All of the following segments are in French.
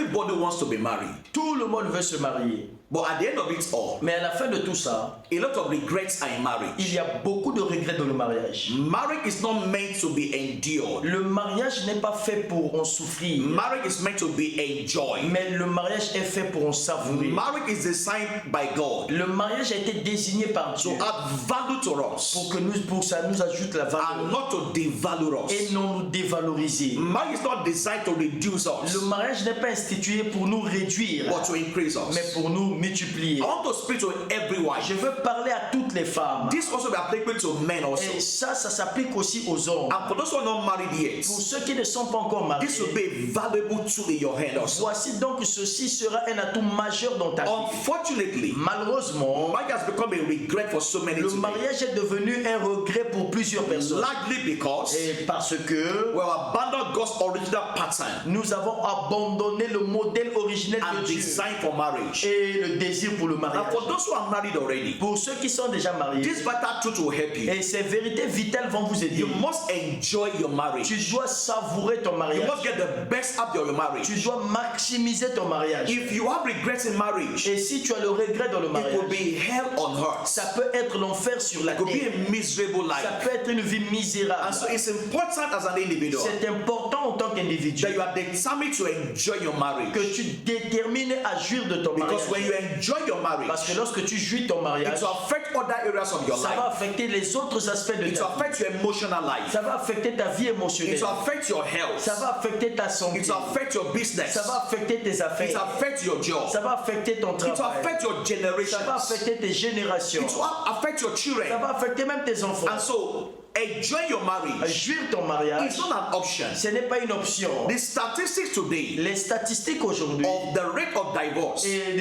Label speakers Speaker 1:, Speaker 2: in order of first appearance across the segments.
Speaker 1: Everybody wants to be married.
Speaker 2: Tout le monde veut se marier.
Speaker 1: But at the end of it all,
Speaker 2: Mais à la fin de tout ça,
Speaker 1: a lot of regrets are in
Speaker 2: il
Speaker 1: marriage.
Speaker 2: y a beaucoup de regrets dans le mariage.
Speaker 1: Marriage is not meant to be endured.
Speaker 2: Le mariage n'est pas fait pour en souffrir.
Speaker 1: Marriage is meant to be enjoyed.
Speaker 2: Mais le mariage est fait pour en savourer.
Speaker 1: Marriage is designed by God
Speaker 2: Le mariage a été désigné par
Speaker 1: to
Speaker 2: Dieu
Speaker 1: add value to us
Speaker 2: pour ça nous ajoute la
Speaker 1: and
Speaker 2: valeur
Speaker 1: not to devalue
Speaker 2: et
Speaker 1: us.
Speaker 2: non nous dévaloriser.
Speaker 1: Marriage is not designed to reduce us,
Speaker 2: Le mariage n'est pas institué pour nous réduire,
Speaker 1: but to increase
Speaker 2: mais
Speaker 1: us.
Speaker 2: pour nous multiplier.
Speaker 1: I want to speak to every wife.
Speaker 2: Je veux parler à toutes les femmes.
Speaker 1: This also be applicable to men
Speaker 2: Et
Speaker 1: also.
Speaker 2: ça s'applique aussi aux hommes.
Speaker 1: And for those who are not married yet,
Speaker 2: Pour ceux qui ne sont pas encore mariés,
Speaker 1: this will be a valuable tool in your hand also.
Speaker 2: voici donc ceci sera un atout majeur dans ta vie.
Speaker 1: Unfortunately,
Speaker 2: Malheureusement,
Speaker 1: marriage has become a regret for so many
Speaker 2: le
Speaker 1: today.
Speaker 2: mariage est devenu un regret pour plusieurs personnes.
Speaker 1: Largely because
Speaker 2: Et parce que
Speaker 1: we have abandoned God's original pattern
Speaker 2: nous avons abandonné le modèle originel
Speaker 1: and
Speaker 2: de Dieu
Speaker 1: design for marriage.
Speaker 2: et le désir pour le
Speaker 1: And
Speaker 2: mariage.
Speaker 1: for those who are married already,
Speaker 2: Pour ceux qui sont déjà mariés,
Speaker 1: this vital truth will help you.
Speaker 2: et ces vérités vitales vont vous aider.
Speaker 1: You must enjoy your marriage.
Speaker 2: Tu dois savourer ton
Speaker 1: You
Speaker 2: mariage.
Speaker 1: must get the best out of your marriage.
Speaker 2: Tu dois maximiser ton mariage.
Speaker 1: If you have regrets in marriage,
Speaker 2: Et si tu as le regret dans le
Speaker 1: it will
Speaker 2: mariage,
Speaker 1: be hell on earth.
Speaker 2: ça peut être l'enfer sur la
Speaker 1: It could be
Speaker 2: terre.
Speaker 1: a miserable
Speaker 2: Ça
Speaker 1: life.
Speaker 2: peut être une vie misérable.
Speaker 1: And so it's important as an individual
Speaker 2: C'est important en tant qu'individu
Speaker 1: that you are determined to enjoy your marriage.
Speaker 2: que tu détermines à jouir de ton mariage.
Speaker 1: Because when you enjoy your marriage,
Speaker 2: Parce que lorsque tu jouis ton mariage,
Speaker 1: it will affect other areas of your
Speaker 2: ça va
Speaker 1: life.
Speaker 2: affecter les autres aspects de
Speaker 1: It will
Speaker 2: ta vie.
Speaker 1: affect your emotional life.
Speaker 2: Ça va affecter ta vie
Speaker 1: It
Speaker 2: émotionnelle.
Speaker 1: will affect your health.
Speaker 2: Ça va affecter ta santé.
Speaker 1: It will affect your business.
Speaker 2: Ça va affecter tes
Speaker 1: It will
Speaker 2: affaires.
Speaker 1: affect your job.
Speaker 2: Ça va affecter ton
Speaker 1: It will
Speaker 2: travail.
Speaker 1: affect your
Speaker 2: Ça
Speaker 1: generations.
Speaker 2: va affecter tes générations.
Speaker 1: It will affect your
Speaker 2: Ça
Speaker 1: children.
Speaker 2: va affecter même tes enfants.
Speaker 1: And so, enjoy your marriage.
Speaker 2: Jouir ton mariage,
Speaker 1: It's not an option.
Speaker 2: ce n'est pas une option.
Speaker 1: The statistics today
Speaker 2: Les statistiques aujourd'hui
Speaker 1: of the rate of divorce
Speaker 2: et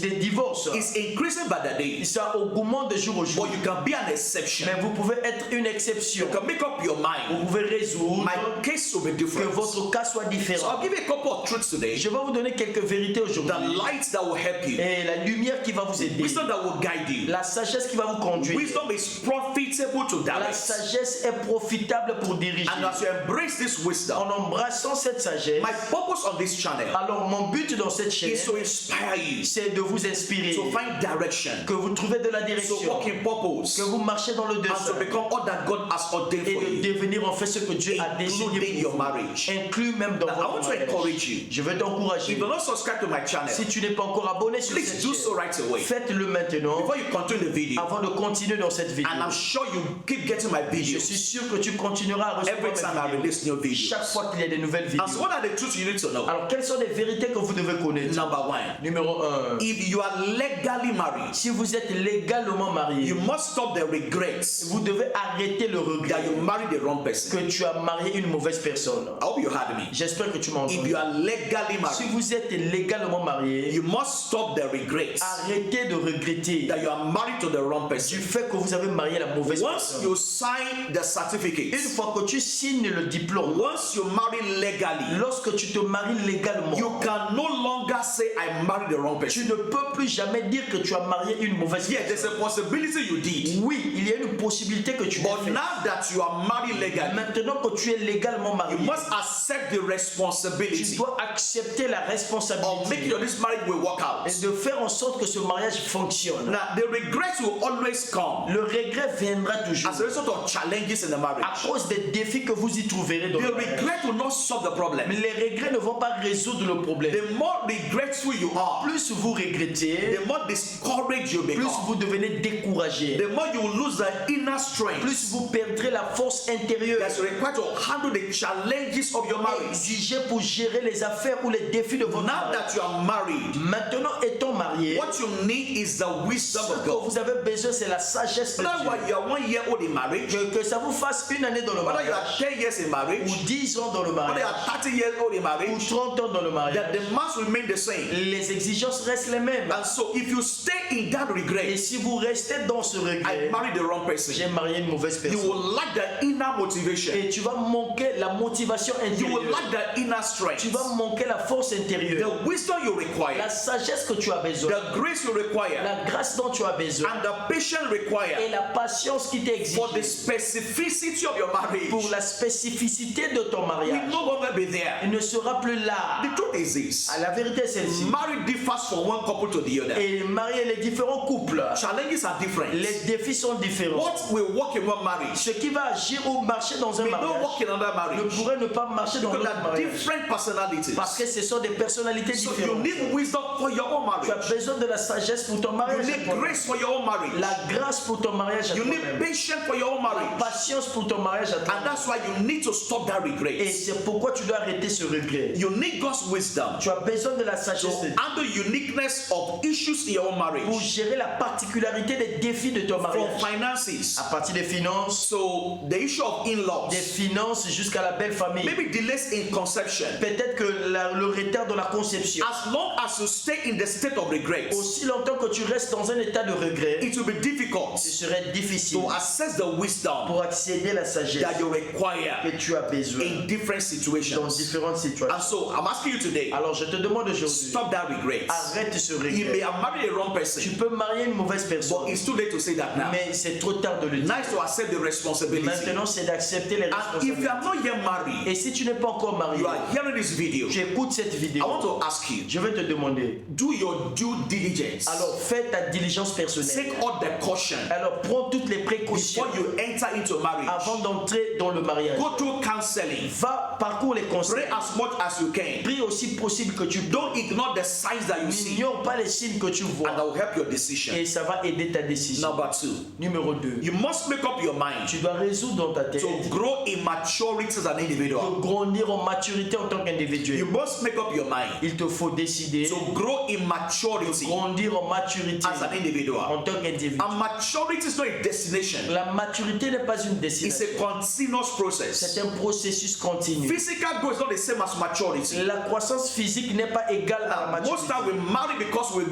Speaker 2: des divorces,
Speaker 1: is increasing by the day.
Speaker 2: ça augmente de jour au jour.
Speaker 1: But you can be an exception.
Speaker 2: Mais vous pouvez être une exception.
Speaker 1: You can make up your mind.
Speaker 2: Vous pouvez résoudre
Speaker 1: My case will be
Speaker 2: que
Speaker 1: different.
Speaker 2: votre cas soit
Speaker 1: So
Speaker 2: différent.
Speaker 1: I'll give you a couple of truths today.
Speaker 2: Je vais vous donner quelques vérités
Speaker 1: The
Speaker 2: aujourd'hui.
Speaker 1: light that will help you.
Speaker 2: Et la lumière qui va vous aider.
Speaker 1: Wisdom that will guide you.
Speaker 2: La sagesse qui va vous conduire.
Speaker 1: Wisdom is profitable to
Speaker 2: La
Speaker 1: direct.
Speaker 2: sagesse est profitable pour diriger.
Speaker 1: And as you embrace this wisdom,
Speaker 2: En embrassant cette sagesse,
Speaker 1: my purpose on this channel
Speaker 2: alors mon but dans cette chaîne,
Speaker 1: is to inspire you
Speaker 2: c'est de vous inspirer,
Speaker 1: to find direction,
Speaker 2: que vous trouvez de la
Speaker 1: to
Speaker 2: direction,
Speaker 1: walk in purpose,
Speaker 2: que vous marchez dans le
Speaker 1: and to
Speaker 2: dessein
Speaker 1: become all that God has ordained
Speaker 2: et
Speaker 1: for
Speaker 2: de
Speaker 1: you,
Speaker 2: devenir en fait ce que Dieu a
Speaker 1: including
Speaker 2: désigné
Speaker 1: your
Speaker 2: pour vous,
Speaker 1: marriage.
Speaker 2: inclus même dans
Speaker 1: Now, I
Speaker 2: votre
Speaker 1: want to
Speaker 2: mariage.
Speaker 1: encourage you.
Speaker 2: Je veux
Speaker 1: If
Speaker 2: t'encourager.
Speaker 1: you're not subscribed to my channel,
Speaker 2: Si tu n'es pas encore abonné sur
Speaker 1: please
Speaker 2: cette
Speaker 1: do
Speaker 2: chaîne,
Speaker 1: so right away.
Speaker 2: faites-le maintenant
Speaker 1: Before you continue the video,
Speaker 2: avant de continuer dans cette vidéo.
Speaker 1: and I'm sure you keep getting my
Speaker 2: Je
Speaker 1: videos
Speaker 2: suis sûr que tu continueras à recevoir
Speaker 1: every time I
Speaker 2: mes vidéos
Speaker 1: release new videos.
Speaker 2: chaque fois qu'il y a des nouvelles vidéos.
Speaker 1: And so, what are the truths you need to know?
Speaker 2: Alors, quelles sont les vérités que vous devez connaître?
Speaker 1: Number one,
Speaker 2: Numéro 1.
Speaker 1: if you are legally married,
Speaker 2: Si vous êtes légalement marié,
Speaker 1: you must stop the regrets
Speaker 2: vous devez arrêter le regret
Speaker 1: that you married the wrong person.
Speaker 2: que tu as marié une mauvaise personne.
Speaker 1: I hope you heard me.
Speaker 2: J'espère que tu m'entends.
Speaker 1: If you are legally
Speaker 2: Si
Speaker 1: married,
Speaker 2: vous êtes légalement marié,
Speaker 1: you must stop the regrets
Speaker 2: arrêtez de regretter
Speaker 1: that you are married to the wrong
Speaker 2: du
Speaker 1: person.
Speaker 2: fait que vous avez marié la mauvaise
Speaker 1: Once
Speaker 2: personne.
Speaker 1: you sign the
Speaker 2: Une
Speaker 1: certificate,
Speaker 2: fois que tu signes le diplôme,
Speaker 1: once you marry legally,
Speaker 2: lorsque tu te maries légalement,
Speaker 1: you can no longer say I married the wrong
Speaker 2: tu
Speaker 1: person.
Speaker 2: ne peux plus jamais dire que tu as marié une mauvaise
Speaker 1: Yeah, there's
Speaker 2: personne.
Speaker 1: a possibility you did.
Speaker 2: Oui, il y a une possibilité que tu l'aies
Speaker 1: But
Speaker 2: fait.
Speaker 1: now that you are married legally,
Speaker 2: Maintenant que tu es légalement marié,
Speaker 1: you must accept the
Speaker 2: tu
Speaker 1: responsibility
Speaker 2: dois accepter la
Speaker 1: of making
Speaker 2: responsabilité
Speaker 1: sure this marriage will work out.
Speaker 2: et de faire en sorte que ce mariage fonctionne.
Speaker 1: Now, the regrets will always come
Speaker 2: Le regret viendra toujours
Speaker 1: as a result of challenges in the
Speaker 2: à
Speaker 1: marriage.
Speaker 2: cause des défis que vous y trouverez dans
Speaker 1: The
Speaker 2: le mariage.
Speaker 1: regret will not solve the problem.
Speaker 2: Mais les regrets ne vont pas résoudre le problème.
Speaker 1: The more regretful you are,
Speaker 2: Plus vous regrettez,
Speaker 1: the more discouraged you
Speaker 2: plus
Speaker 1: become.
Speaker 2: vous devenez découragé,
Speaker 1: The more you will lose the inner strength
Speaker 2: plus vous perdrez la force intérieure
Speaker 1: that's required to handle the challenges of your marriage.
Speaker 2: exigée pour gérer les affaires ou les défis de votre
Speaker 1: Now
Speaker 2: mariage.
Speaker 1: that you are married,
Speaker 2: Maintenant étant marié,
Speaker 1: what you need is the wisdom
Speaker 2: ce
Speaker 1: of
Speaker 2: que
Speaker 1: God.
Speaker 2: vous avez besoin, c'est la sagesse de
Speaker 1: Whether
Speaker 2: Dieu.
Speaker 1: you are 1 year old in marriage,
Speaker 2: Que ça vous fasse une année dans le
Speaker 1: whether you are
Speaker 2: mariage,
Speaker 1: 10 years in
Speaker 2: ou
Speaker 1: marriage,
Speaker 2: 10 ans dans le
Speaker 1: whether you
Speaker 2: mariage,
Speaker 1: are 30 years old in
Speaker 2: ou
Speaker 1: marriage,
Speaker 2: 30 ans dans le
Speaker 1: that
Speaker 2: mariage,
Speaker 1: the demands remain the same.
Speaker 2: les exigences restent les mêmes.
Speaker 1: And so if you stay in that
Speaker 2: Et
Speaker 1: regret,
Speaker 2: si vous restez dans ce
Speaker 1: I
Speaker 2: regret,
Speaker 1: married the wrong person,
Speaker 2: j'ai marié une mauvaise
Speaker 1: you
Speaker 2: personne,
Speaker 1: will lack the inner motivation.
Speaker 2: et tu vas manquer la motivation
Speaker 1: You will
Speaker 2: intérieure,
Speaker 1: lack the inner strength.
Speaker 2: tu vas manquer la force intérieure,
Speaker 1: The wisdom you
Speaker 2: la
Speaker 1: require,
Speaker 2: sagesse que tu as besoin,
Speaker 1: the grace you require,
Speaker 2: la grâce dont tu as besoin,
Speaker 1: and the patience
Speaker 2: et
Speaker 1: required
Speaker 2: la patience qui t'est
Speaker 1: for the
Speaker 2: exigée
Speaker 1: specificity of your marriage
Speaker 2: pour la spécificité de ton
Speaker 1: will
Speaker 2: mariage,
Speaker 1: no longer be there.
Speaker 2: il ne sera plus là.
Speaker 1: The truth is this.
Speaker 2: La vérité est celle-ci.
Speaker 1: Marriage differs from one couple to the other.
Speaker 2: Et marier les différents couples,
Speaker 1: Challenges are different.
Speaker 2: les défis sont différents.
Speaker 1: What will work in one marriage
Speaker 2: Ce qui va agir ou marcher dans un
Speaker 1: may not
Speaker 2: mariage
Speaker 1: work in another
Speaker 2: ne
Speaker 1: marriage.
Speaker 2: pourrait ne pas marcher dans
Speaker 1: Because
Speaker 2: l'autre
Speaker 1: there are
Speaker 2: mariage.
Speaker 1: different personalities.
Speaker 2: Parce que ce sont des personnalités
Speaker 1: So you
Speaker 2: différentes.
Speaker 1: need wisdom for your own
Speaker 2: Tu as
Speaker 1: marriage.
Speaker 2: besoin de la sagesse pour ton
Speaker 1: You
Speaker 2: mariage. à
Speaker 1: need
Speaker 2: toi-même.
Speaker 1: grace for your own marriage.
Speaker 2: La grâce pour ton mariage à
Speaker 1: You need
Speaker 2: toi-même.
Speaker 1: patience for your own
Speaker 2: La
Speaker 1: marriage.
Speaker 2: patience pour ton mariage à
Speaker 1: And
Speaker 2: toi-même.
Speaker 1: that's why you need to stop that
Speaker 2: Et
Speaker 1: regret.
Speaker 2: c'est pourquoi tu dois arrêter ce regret.
Speaker 1: You need God's wisdom
Speaker 2: Tu as besoin de la
Speaker 1: to
Speaker 2: sagesse de Dieu
Speaker 1: handle uniqueness of issues in your own
Speaker 2: pour
Speaker 1: marriage.
Speaker 2: gérer la particularité des défis de ton
Speaker 1: From
Speaker 2: mariage.
Speaker 1: finances.
Speaker 2: À partir des finances,
Speaker 1: So the issue of in-laws.
Speaker 2: des finances jusqu'à la belle famille.
Speaker 1: Maybe delays in conception.
Speaker 2: Peut-être que le retard dans la conception.
Speaker 1: As long as you stay in the state of regret,
Speaker 2: Aussi longtemps que tu restes dans un état de regret,
Speaker 1: it will be difficult
Speaker 2: ce serait difficile
Speaker 1: to assess the wisdom
Speaker 2: pour accéder à la sagesse
Speaker 1: that you require
Speaker 2: que tu as besoin
Speaker 1: in different
Speaker 2: dans
Speaker 1: situations.
Speaker 2: différentes situations.
Speaker 1: And so I'm asking you today,
Speaker 2: Alors je te demande aujourd'hui,
Speaker 1: stop that regret.
Speaker 2: arrête ce
Speaker 1: You may
Speaker 2: regret.
Speaker 1: have married a wrong
Speaker 2: Tu
Speaker 1: person,
Speaker 2: peux marier une mauvaise
Speaker 1: but
Speaker 2: personne,
Speaker 1: it's too late to say that now.
Speaker 2: mais c'est trop tard de le dire.
Speaker 1: Nice to accept the responsibility.
Speaker 2: Maintenant, c'est d'accepter les
Speaker 1: And if you
Speaker 2: responsabilités.
Speaker 1: are not yet married,
Speaker 2: Et si tu n'es pas encore marié,
Speaker 1: you are hearing this video,
Speaker 2: tu écoutes cette
Speaker 1: I
Speaker 2: vidéo,
Speaker 1: want to ask you,
Speaker 2: je vais te demander,
Speaker 1: do your due diligence.
Speaker 2: alors fais ta diligence personnelle.
Speaker 1: Take all the caution
Speaker 2: Alors prends toutes les précautions
Speaker 1: before you enter into marriage.
Speaker 2: avant d'entrer dans le mariage.
Speaker 1: Go through counseling.
Speaker 2: Va, parcours les conseils.
Speaker 1: Pray as much as you can.
Speaker 2: Prie aussi possible que tu peux.
Speaker 1: Don't ignore the signs that you see,
Speaker 2: N'ignore pas les signes que tu
Speaker 1: and
Speaker 2: vois.
Speaker 1: that will help your decision.
Speaker 2: Et ça va aider ta décision.
Speaker 1: Number 2,
Speaker 2: Numéro 2.
Speaker 1: you must make up your mind
Speaker 2: Tu dois résoudre dans ta tête
Speaker 1: to grow in maturity as an individual.
Speaker 2: de grandir en maturité en tant
Speaker 1: You
Speaker 2: qu'individu.
Speaker 1: must make up your mind
Speaker 2: Il te faut décider
Speaker 1: to grow in maturity
Speaker 2: de grandir en maturité
Speaker 1: as an individual.
Speaker 2: en tant qu'individu.
Speaker 1: And maturity is not a destination,
Speaker 2: La maturité n'est pas une
Speaker 1: it's
Speaker 2: destination.
Speaker 1: a continuous process.
Speaker 2: C'est un processus continu.
Speaker 1: Physical growth is not the same as maturity.
Speaker 2: La croissance physique n'est pas égale à la
Speaker 1: Most
Speaker 2: maturité.
Speaker 1: time we marry because we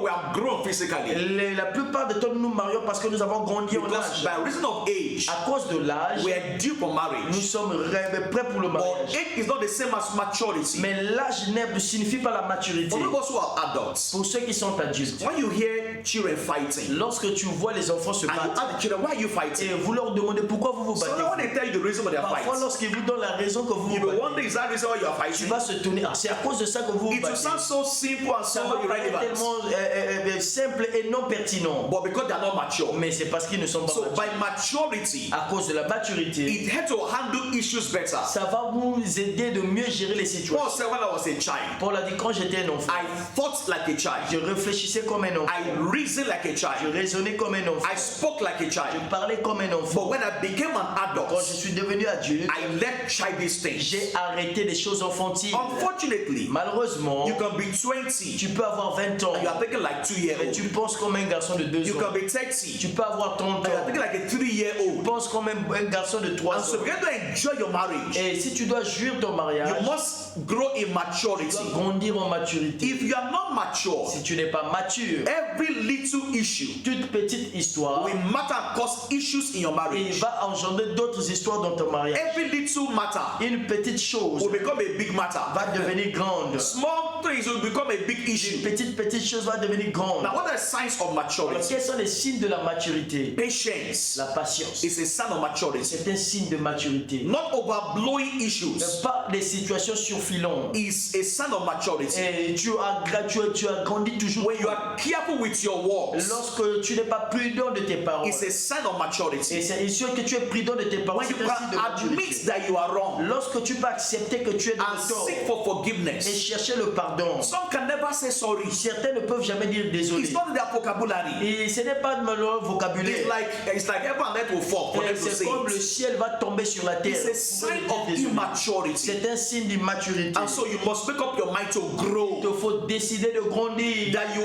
Speaker 1: have grown physically.
Speaker 2: La plupart du temps, nous nous marions parce que nous avons grandi en
Speaker 1: Because
Speaker 2: âge.
Speaker 1: by reason of age,
Speaker 2: À cause de l'âge,
Speaker 1: we are due for
Speaker 2: nous
Speaker 1: marriage.
Speaker 2: sommes prêts pour le
Speaker 1: But
Speaker 2: mariage.
Speaker 1: age is not the same as maturity.
Speaker 2: Mais l'âge ne signifie pas la maturité.
Speaker 1: For those of us who are adults,
Speaker 2: Pour ceux qui sont adultes,
Speaker 1: when you hear children fighting,
Speaker 2: lorsque tu vois les enfants se
Speaker 1: and you
Speaker 2: battre
Speaker 1: ask the children, why are you
Speaker 2: et
Speaker 1: fighting?
Speaker 2: vous leur demandez pourquoi vous vous
Speaker 1: So
Speaker 2: battez,
Speaker 1: when they tell you the reason for their
Speaker 2: parfois
Speaker 1: fight,
Speaker 2: lorsqu'ils vous donnent la raison que vous
Speaker 1: you
Speaker 2: vous
Speaker 1: will
Speaker 2: battez,
Speaker 1: wonder, is that the reason why you are
Speaker 2: tu
Speaker 1: fighting?
Speaker 2: vas se tourner. Ah, c'est à cause de ça que vous vous
Speaker 1: It will
Speaker 2: battez.
Speaker 1: sound so simple and
Speaker 2: Ça
Speaker 1: so
Speaker 2: va paraître
Speaker 1: irrelevant,
Speaker 2: tellement simple et non pertinent.
Speaker 1: but because they are not mature.
Speaker 2: Mais c'est parce qu'ils ne sont pas
Speaker 1: So
Speaker 2: matures.
Speaker 1: by maturity,
Speaker 2: À cause de la maturité,
Speaker 1: it helps to handle issues better.
Speaker 2: ça va vous aider de mieux gérer les situations.
Speaker 1: Paul said when I was a child,
Speaker 2: Paul a dit quand j'étais un enfant,
Speaker 1: I thought like a
Speaker 2: je
Speaker 1: child.
Speaker 2: réfléchissais comme un enfant.
Speaker 1: I reasoned like a
Speaker 2: Je
Speaker 1: child.
Speaker 2: raisonnais comme un enfant.
Speaker 1: I spoke like a
Speaker 2: Je
Speaker 1: child.
Speaker 2: parlais comme un enfant.
Speaker 1: But when I became an
Speaker 2: Quand je
Speaker 1: adult,
Speaker 2: suis devenu adulte,
Speaker 1: I left childish things.
Speaker 2: j'ai arrêté les choses enfantines.
Speaker 1: Unfortunately,
Speaker 2: Malheureusement,
Speaker 1: you can be 20,
Speaker 2: tu peux avoir 20 ans
Speaker 1: and you are thinking like
Speaker 2: et
Speaker 1: 2-year-old.
Speaker 2: tu penses comme un garçon de 2
Speaker 1: You
Speaker 2: ans.
Speaker 1: can be 30,
Speaker 2: Tu peux avoir 30
Speaker 1: and you are
Speaker 2: ans.
Speaker 1: thinking like a
Speaker 2: Tu
Speaker 1: 3-year-old.
Speaker 2: penses comme un garçon de 3
Speaker 1: And
Speaker 2: ans.
Speaker 1: so, if you're going to enjoy your marriage,
Speaker 2: Et si tu dois jouir ton mariage,
Speaker 1: you must grow in
Speaker 2: tu
Speaker 1: maturity.
Speaker 2: dois grandir en maturité.
Speaker 1: If you are not mature,
Speaker 2: Si tu n'es pas mature,
Speaker 1: every little issue
Speaker 2: toute petite histoire,
Speaker 1: will matter and cause issues in your
Speaker 2: il
Speaker 1: marriage.
Speaker 2: va engendrer d'autres histoires dans ton mariage.
Speaker 1: Every little matter
Speaker 2: Une petite chose
Speaker 1: will become a big matter.
Speaker 2: va devenir grande.
Speaker 1: Small things will become a big
Speaker 2: Une
Speaker 1: issue.
Speaker 2: petite chose va devenir grande.
Speaker 1: Now, what are the signs of
Speaker 2: Alors,
Speaker 1: maturity?
Speaker 2: quels sont les signes de la maturité?
Speaker 1: Patience
Speaker 2: La patience.
Speaker 1: is a sign of maturity.
Speaker 2: C'est un signe de maturité.
Speaker 1: Not overblowing issues
Speaker 2: Pas des situations surfilantes.
Speaker 1: is a sign of maturity.
Speaker 2: Et tu as grandi toujours.
Speaker 1: When you are careful with your words,
Speaker 2: Lorsque tu n'es pas prudent de tes paroles.
Speaker 1: it's a sign of
Speaker 2: Et
Speaker 1: maturity.
Speaker 2: c'est sûr que tu es prudent de tes paroles.
Speaker 1: When you
Speaker 2: C'est un signe de
Speaker 1: can
Speaker 2: maturité.
Speaker 1: admit that you are wrong
Speaker 2: Lorsque tu peux accepter que tu es dans
Speaker 1: and
Speaker 2: le tort
Speaker 1: seek for
Speaker 2: et
Speaker 1: forgiveness,
Speaker 2: chercher le pardon.
Speaker 1: some can never say sorry.
Speaker 2: Certains ne peuvent jamais dire désolé.
Speaker 1: It's not in their vocabulary.
Speaker 2: Et ce n'est pas dans leur vocabulaire.
Speaker 1: It's like heaven and earth will fall for
Speaker 2: Et
Speaker 1: them to
Speaker 2: c'est
Speaker 1: say
Speaker 2: comme le
Speaker 1: it.
Speaker 2: ciel va tomber sur la terre.
Speaker 1: It's a
Speaker 2: Pour
Speaker 1: sign
Speaker 2: dire
Speaker 1: of
Speaker 2: désolé.
Speaker 1: immaturity.
Speaker 2: C'est un signe d'immaturité.
Speaker 1: And so you must make up your mind to grow.
Speaker 2: Il te faut décider de grandir.
Speaker 1: That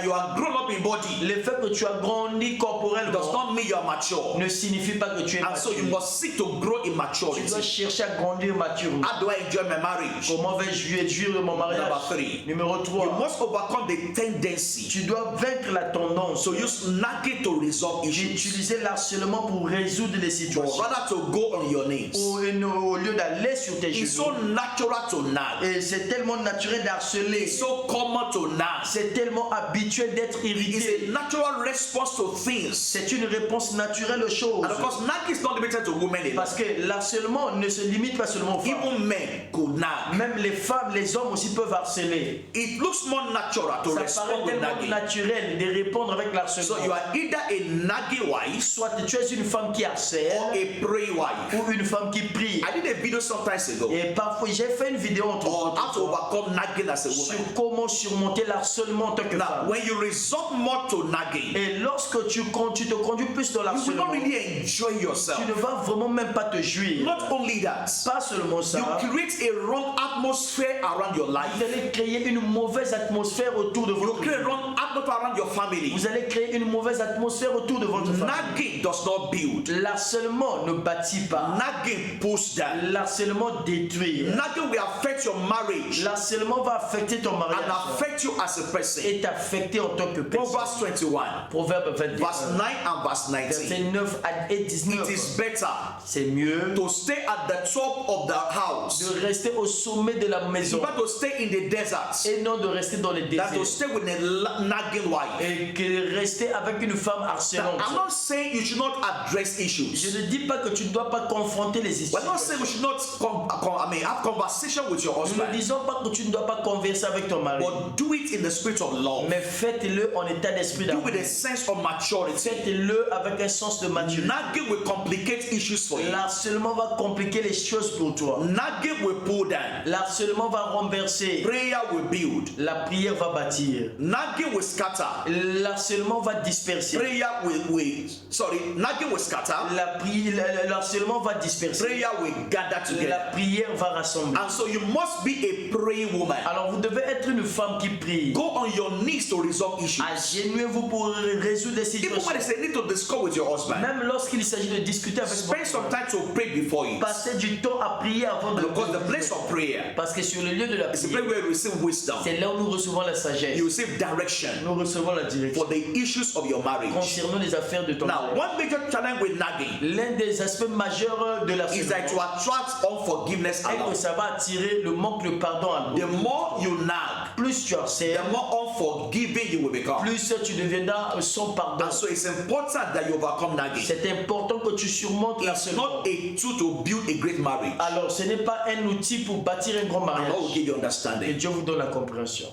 Speaker 1: you are grown up in body
Speaker 2: Le fait que tu as grandi
Speaker 1: does
Speaker 2: corporellement
Speaker 1: not mean you are mature.
Speaker 2: ne signifie pas que tu es
Speaker 1: And so you
Speaker 2: mature.
Speaker 1: must seek to grow in
Speaker 2: Tu dois
Speaker 1: maturity.
Speaker 2: chercher à grandir mature.
Speaker 1: How do I enjoy my marriage?
Speaker 2: Comment vais-je jouir de mon mariage?
Speaker 1: Number 3,
Speaker 2: Numéro
Speaker 1: you
Speaker 2: 3,
Speaker 1: must overcome the tendency
Speaker 2: tu dois vaincre la tendance
Speaker 1: to use nagging to resolve issues,
Speaker 2: d'utiliser l'harcèlement pour résoudre les
Speaker 1: but
Speaker 2: situations.
Speaker 1: rather to go on your knees.
Speaker 2: Au lieu d'aller sur tes
Speaker 1: It's
Speaker 2: genoux.
Speaker 1: so natural to nag.
Speaker 2: Et c'est tellement naturel d'harceler.
Speaker 1: It's so common to nag.
Speaker 2: C'est tellement habituel d'être
Speaker 1: It's
Speaker 2: irrité.
Speaker 1: a natural response to things.
Speaker 2: C'est une réponse naturelle aux choses.
Speaker 1: And of course, nag is not limited to women alone.
Speaker 2: Parce que l'harcèlement ne se limite pas seulement aux femmes.
Speaker 1: Even men could nag.
Speaker 2: Même les femmes, les hommes aussi peuvent harceler.
Speaker 1: It looks more natural to
Speaker 2: Ça paraît
Speaker 1: respond with
Speaker 2: tellement
Speaker 1: nagging.
Speaker 2: naturel de répondre avec
Speaker 1: So
Speaker 2: l'harcèlement.
Speaker 1: you are either a naggy wife
Speaker 2: Soit tu es une femme qui
Speaker 1: or
Speaker 2: harcèle
Speaker 1: a pray wife.
Speaker 2: ou une femme qui prie.
Speaker 1: I did a video sometimes ago
Speaker 2: Et parfois, j'ai fait une vidéo entre
Speaker 1: on how to
Speaker 2: autres
Speaker 1: overcome nagging as a
Speaker 2: sur
Speaker 1: woman.
Speaker 2: comment surmonter l'harcèlement en tant que
Speaker 1: Now,
Speaker 2: femme.
Speaker 1: when you resort more to nagging,
Speaker 2: Et lorsque tu te conduis plus dans
Speaker 1: you will
Speaker 2: l'harcèlement,
Speaker 1: not really enjoy yourself.
Speaker 2: tu ne vas vraiment même pas te jouir.
Speaker 1: Not only that,
Speaker 2: Pas seulement
Speaker 1: you
Speaker 2: ça,
Speaker 1: create a wrong atmosphere around your
Speaker 2: vous
Speaker 1: life.
Speaker 2: allez créer une mauvaise atmosphère autour de
Speaker 1: You
Speaker 2: votre
Speaker 1: create a
Speaker 2: vie.
Speaker 1: wrong atmosphere around your family.
Speaker 2: Vous allez créer une mauvaise atmosphère autour de votre famille.
Speaker 1: Nagging does not build.
Speaker 2: L'harcèlement ne bâtit pas.
Speaker 1: Nagging pulls down.
Speaker 2: L'harcèlement détruit.
Speaker 1: Nagging will affect your marriage
Speaker 2: L'harcèlement va affecter ton
Speaker 1: and
Speaker 2: mariage
Speaker 1: affect you as a person.
Speaker 2: et t'affecter en tant que personne.
Speaker 1: Proverbs 21,
Speaker 2: Proverbe
Speaker 1: verse
Speaker 2: 21,
Speaker 1: 9 and verse 19.
Speaker 2: verset 9 et
Speaker 1: It
Speaker 2: 19.
Speaker 1: is better
Speaker 2: C'est mieux
Speaker 1: to stay at the top of the house
Speaker 2: de rester au sommet de la maison
Speaker 1: but to stay in the desert
Speaker 2: et non de rester dans les
Speaker 1: than to
Speaker 2: déserts.
Speaker 1: stay with a nagging wife.
Speaker 2: Et que de rester avec une femme
Speaker 1: Now,
Speaker 2: harcelante.
Speaker 1: I'm not saying you should not address
Speaker 2: Je
Speaker 1: issues.
Speaker 2: ne dis pas que tu ne dois pas confronter les
Speaker 1: We're
Speaker 2: histoires.
Speaker 1: not saying we should not have conversation with your
Speaker 2: Nous ne
Speaker 1: husband,
Speaker 2: disons pas que tu ne dois pas converser avec ton mari.
Speaker 1: but do it in the spirit of love.
Speaker 2: Mais faites-le en état d'esprit
Speaker 1: Do
Speaker 2: d'amour.
Speaker 1: with a sense of maturity.
Speaker 2: Faites-le avec un sens de maturité.
Speaker 1: Nagging will complicate issues for you.
Speaker 2: L'harcèlement va compliquer les choses pour toi.
Speaker 1: Nagging will pull down.
Speaker 2: L'harcèlement va renverser.
Speaker 1: Prayer will build.
Speaker 2: La prière va bâtir.
Speaker 1: Nagging will scatter.
Speaker 2: L'harcèlement va disperser.
Speaker 1: Nagging will scatter.
Speaker 2: L'harcèlement va disperser.
Speaker 1: Prayer will gather
Speaker 2: La
Speaker 1: together.
Speaker 2: prière va rassembler.
Speaker 1: And so you must be a praying woman.
Speaker 2: Alors vous devez être une femme qui prie.
Speaker 1: Go on your knees to resolve issues.
Speaker 2: Agenouillez-vous pour résoudre des
Speaker 1: Even when
Speaker 2: situations.
Speaker 1: it's a need to discuss with your husband,
Speaker 2: Même lorsqu'il s'agit de discuter avec
Speaker 1: spend
Speaker 2: votre
Speaker 1: some
Speaker 2: femme,
Speaker 1: time to pray before it.
Speaker 2: passez du temps à prier avant de
Speaker 1: Because the place of prayer
Speaker 2: Parce que sur le lieu de la
Speaker 1: is the
Speaker 2: prière,
Speaker 1: place where you receive wisdom.
Speaker 2: c'est là où nous recevons la sagesse.
Speaker 1: You receive direction
Speaker 2: Nous recevons la direction
Speaker 1: for the issues of your marriage.
Speaker 2: concernant les affaires de ton
Speaker 1: Now,
Speaker 2: mariage.
Speaker 1: one major challenge with nagging
Speaker 2: L'un des aspects majeurs de la
Speaker 1: is that to attract unforgiveness
Speaker 2: est que
Speaker 1: alone.
Speaker 2: ça va attirer le manque de pardon à
Speaker 1: The
Speaker 2: l'autre.
Speaker 1: more you nag,
Speaker 2: Plus tu harcèles,
Speaker 1: the more unforgiving you will become.
Speaker 2: plus tu deviendras sans pardon.
Speaker 1: And so it's important that you overcome nagging.
Speaker 2: C'est important que tu surmontes
Speaker 1: It's
Speaker 2: l'harcèlement.
Speaker 1: not a tool to build a great marriage.
Speaker 2: Alors, ce n'est pas un outil pour bâtir un grand
Speaker 1: And God will
Speaker 2: mariage.
Speaker 1: give you
Speaker 2: Et
Speaker 1: understanding.
Speaker 2: Dieu vous donne la compréhension.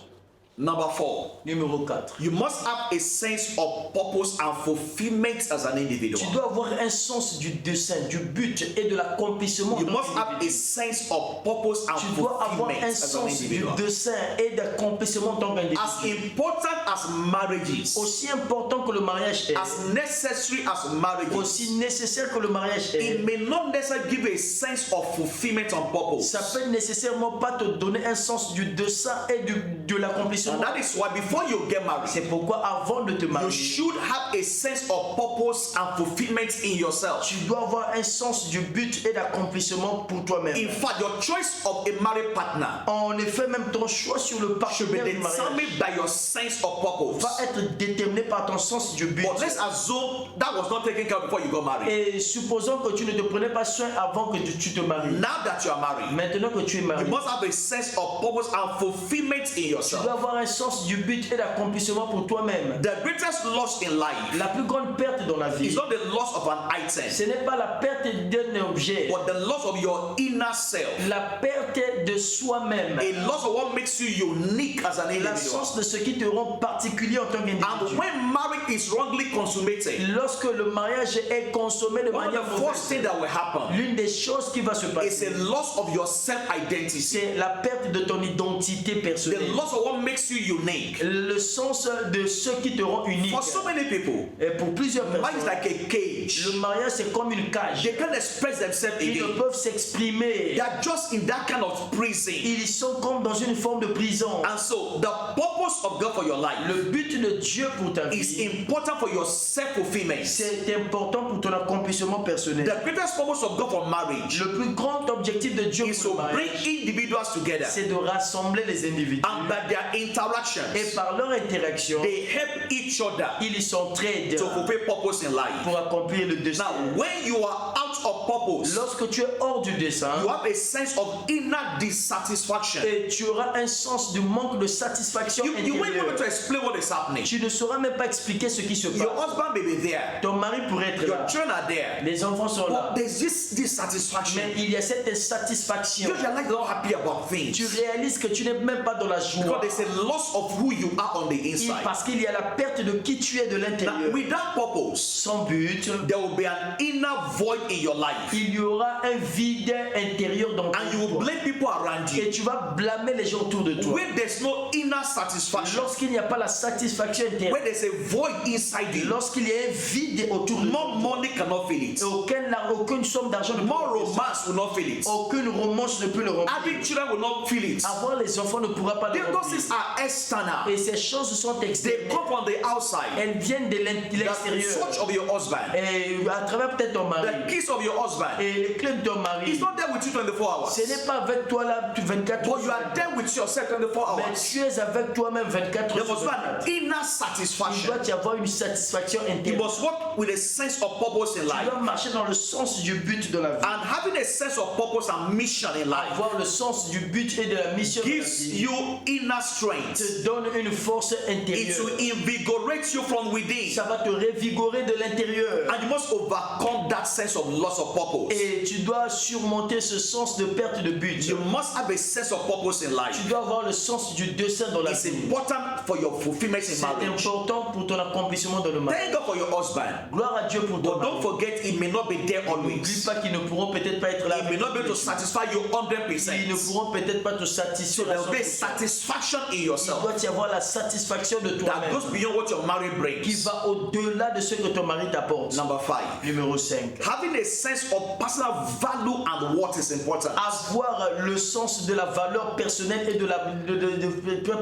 Speaker 1: Number 4,
Speaker 2: Numéro 4.
Speaker 1: you must have a sense of purpose and fulfillment as an
Speaker 2: Tu
Speaker 1: individual.
Speaker 2: dois avoir un sens du dessein, du but et de l'accomplissement.
Speaker 1: You
Speaker 2: dans
Speaker 1: must
Speaker 2: ton
Speaker 1: have a
Speaker 2: individu.
Speaker 1: sense of purpose and
Speaker 2: Tu dois avoir
Speaker 1: fulfillment
Speaker 2: un
Speaker 1: as an
Speaker 2: sens du
Speaker 1: individual.
Speaker 2: dessein et d'accomplissement en tant qu'individu.
Speaker 1: As important as marriages,
Speaker 2: Aussi important que le mariage est,
Speaker 1: as necessary as marriages,
Speaker 2: aussi nécessaire que le mariage est,
Speaker 1: it may not necessarily give a sense of fulfillment and purpose.
Speaker 2: ça peut nécessairement pas te donner un sens du dessein et de l'accomplissement.
Speaker 1: And that is why before you get married,
Speaker 2: C'est pourquoi avant de te
Speaker 1: you
Speaker 2: marier,
Speaker 1: should have a sense of purpose and fulfillment in yourself.
Speaker 2: tu dois avoir un sens du but et d'accomplissement pour toi-même.
Speaker 1: In fact, your choice of a married partner
Speaker 2: En effet, même ton choix sur le
Speaker 1: should be
Speaker 2: partenaire du mariage
Speaker 1: determined by your sense of purpose.
Speaker 2: va être déterminé par ton sens du but.
Speaker 1: But let's assume that was not taken care of before you got married.
Speaker 2: Et supposons que tu ne te prenais pas soin avant que tu te maries.
Speaker 1: Now that you are married,
Speaker 2: Maintenant que tu es
Speaker 1: you
Speaker 2: marié,
Speaker 1: must have a sense of purpose and fulfillment in
Speaker 2: tu
Speaker 1: yourself.
Speaker 2: dois avoir un sens du but et d'accomplissement pour toi-même.
Speaker 1: The greatest loss in life
Speaker 2: La plus grande perte dans la
Speaker 1: is
Speaker 2: vie,
Speaker 1: not the loss of an item,
Speaker 2: ce n'est pas la perte d'un objet,
Speaker 1: but the loss of your inner self.
Speaker 2: la perte de soi-même,
Speaker 1: A loss of what makes you unique as an individual.
Speaker 2: l'absence de ce qui te rend particulier en tant
Speaker 1: And
Speaker 2: qu'individu.
Speaker 1: when marriage is wrongly consummated,
Speaker 2: Lorsque le mariage est consommé de
Speaker 1: one of
Speaker 2: manière
Speaker 1: the first
Speaker 2: mauvaise,
Speaker 1: things that will happen
Speaker 2: l'une des choses qui va se
Speaker 1: is
Speaker 2: passer,
Speaker 1: a loss of your self-identity.
Speaker 2: c'est la perte de ton identité
Speaker 1: The
Speaker 2: personnelle.
Speaker 1: loss of what makes makes you unique.
Speaker 2: Le sens de ce qui te rend unique.
Speaker 1: For so many people,
Speaker 2: Et pour plusieurs
Speaker 1: marriage is
Speaker 2: personnes,
Speaker 1: like a cage.
Speaker 2: le mariage c'est comme une cage.
Speaker 1: They can't express themselves
Speaker 2: Ils ne
Speaker 1: again.
Speaker 2: peuvent s'exprimer.
Speaker 1: They are just in that kind of prison.
Speaker 2: Ils sont comme dans une forme de prison.
Speaker 1: And so the purpose of God for your life
Speaker 2: Le but de Dieu pour ta
Speaker 1: is
Speaker 2: vie,
Speaker 1: important for your self-fulfillment.
Speaker 2: c'est important pour ton accomplissement personnel.
Speaker 1: The greatest purpose of God for marriage
Speaker 2: Le plus grand objectif de Dieu
Speaker 1: is
Speaker 2: pour
Speaker 1: to
Speaker 2: le
Speaker 1: bring
Speaker 2: mariage,
Speaker 1: individuals together,
Speaker 2: c'est de rassembler les individus.
Speaker 1: and by their
Speaker 2: Et
Speaker 1: interactions,
Speaker 2: par leur interaction,
Speaker 1: they help each other
Speaker 2: ils s'entraident
Speaker 1: to fulfill purpose in life.
Speaker 2: pour accomplir le destin.
Speaker 1: Now, when you are out of purpose,
Speaker 2: Lorsque tu es hors du dessein,
Speaker 1: you have a sense of inner dissatisfaction.
Speaker 2: et tu auras un sens du manque de satisfaction
Speaker 1: You won't be able
Speaker 2: intérieure.
Speaker 1: to explain what is happening.
Speaker 2: Tu ne sauras même pas expliquer ce qui se
Speaker 1: Your
Speaker 2: passe.
Speaker 1: husband may be there,
Speaker 2: Ton mari pourrait être
Speaker 1: your
Speaker 2: là,
Speaker 1: children are there,
Speaker 2: les enfants sont là,
Speaker 1: but there's this dissatisfaction.
Speaker 2: mais il y a cette insatisfaction.
Speaker 1: You are like not happy about things
Speaker 2: Tu réalises que tu n'es même pas dans la
Speaker 1: because
Speaker 2: joie.
Speaker 1: there's a loss of who you are on the inside.
Speaker 2: Parce qu'il y a la perte de qui tu es de
Speaker 1: Now,
Speaker 2: l'intérieur.
Speaker 1: without purpose,
Speaker 2: Sans but,
Speaker 1: there will be an inner void in your life,
Speaker 2: il y aura un vide intérieur dans
Speaker 1: and you will
Speaker 2: ton toi.
Speaker 1: blame people around
Speaker 2: Et
Speaker 1: you.
Speaker 2: tu vas blâmer les gens autour de toi.
Speaker 1: When there's no inner satisfaction,
Speaker 2: Lorsqu'il n'y a pas la satisfaction
Speaker 1: when
Speaker 2: intérieure,
Speaker 1: there's a void inside you,
Speaker 2: lorsqu'il y a un vide autour de toi,
Speaker 1: more money cannot fill it,
Speaker 2: et aucune somme d'argent ne peut
Speaker 1: more
Speaker 2: le remplir.
Speaker 1: romance will not fill it,
Speaker 2: Aucune romance ne peut le remplir.
Speaker 1: having children will not fill it.
Speaker 2: Avoir les enfants ne pourra pas le
Speaker 1: Those
Speaker 2: remplir.
Speaker 1: things are external.
Speaker 2: Et ces choses sont
Speaker 1: They
Speaker 2: externes.
Speaker 1: come from the outside.
Speaker 2: Elles viennent de
Speaker 1: The
Speaker 2: l'extérieur.
Speaker 1: touch of your husband,
Speaker 2: Et à travers peut-être ton mari.
Speaker 1: the kiss of your husband,
Speaker 2: Et les clés de ton mari.
Speaker 1: it's not there with you 24 hours,
Speaker 2: Ce n'est pas avec toi là 24
Speaker 1: but you
Speaker 2: heures.
Speaker 1: are there with yourself 24
Speaker 2: Mais
Speaker 1: hours.
Speaker 2: tu es avec toi-même 24
Speaker 1: There
Speaker 2: heures.
Speaker 1: must
Speaker 2: sur
Speaker 1: be
Speaker 2: 24.
Speaker 1: an inner
Speaker 2: Il
Speaker 1: satisfaction.
Speaker 2: doit y avoir une satisfaction
Speaker 1: You
Speaker 2: intérieure.
Speaker 1: must walk with a sense of purpose in
Speaker 2: Tu
Speaker 1: life.
Speaker 2: dois marcher dans le sens du but de la vie.
Speaker 1: And having a sense of purpose and mission in life
Speaker 2: Avoir le sens du but et de la mission de la
Speaker 1: gives
Speaker 2: vie
Speaker 1: you inner strength.
Speaker 2: te donne une force
Speaker 1: It
Speaker 2: intérieure.
Speaker 1: will invigorate you from within.
Speaker 2: Ça va te revigorer de l'intérieur.
Speaker 1: And you must overcome that sense of loss of purpose.
Speaker 2: Et tu dois surmonter ce sens de perte de but.
Speaker 1: You must have a sense of purpose in
Speaker 2: Tu
Speaker 1: life.
Speaker 2: dois avoir le sens du dessein dans la
Speaker 1: It's
Speaker 2: vie.
Speaker 1: important for your fulfillment in
Speaker 2: C'est
Speaker 1: marriage.
Speaker 2: important pour ton accomplissement dans le mariage.
Speaker 1: Thank God for your husband.
Speaker 2: Gloire à Dieu pour
Speaker 1: But
Speaker 2: ton
Speaker 1: don't
Speaker 2: mari.
Speaker 1: forget, it may not be there
Speaker 2: N'oublie
Speaker 1: always.
Speaker 2: pas qu'ils ne pourront peut-être pas être là.
Speaker 1: It may not be able to satisfy you
Speaker 2: Ils ne
Speaker 1: 100%.
Speaker 2: pourront peut-être pas te
Speaker 1: So
Speaker 2: satisfaire.
Speaker 1: there
Speaker 2: à
Speaker 1: will be
Speaker 2: 100%.
Speaker 1: satisfaction in
Speaker 2: Il
Speaker 1: yourself
Speaker 2: doit y avoir la satisfaction de
Speaker 1: that
Speaker 2: toi-même
Speaker 1: goes beyond what your marriage
Speaker 2: qui
Speaker 1: brings.
Speaker 2: va au-delà de ce que ton mari t'apporte.
Speaker 1: Number 5.
Speaker 2: Numéro 5.
Speaker 1: Having a sense of personal value and worth is important.
Speaker 2: Avoir le sens de la valeur personnelle et de la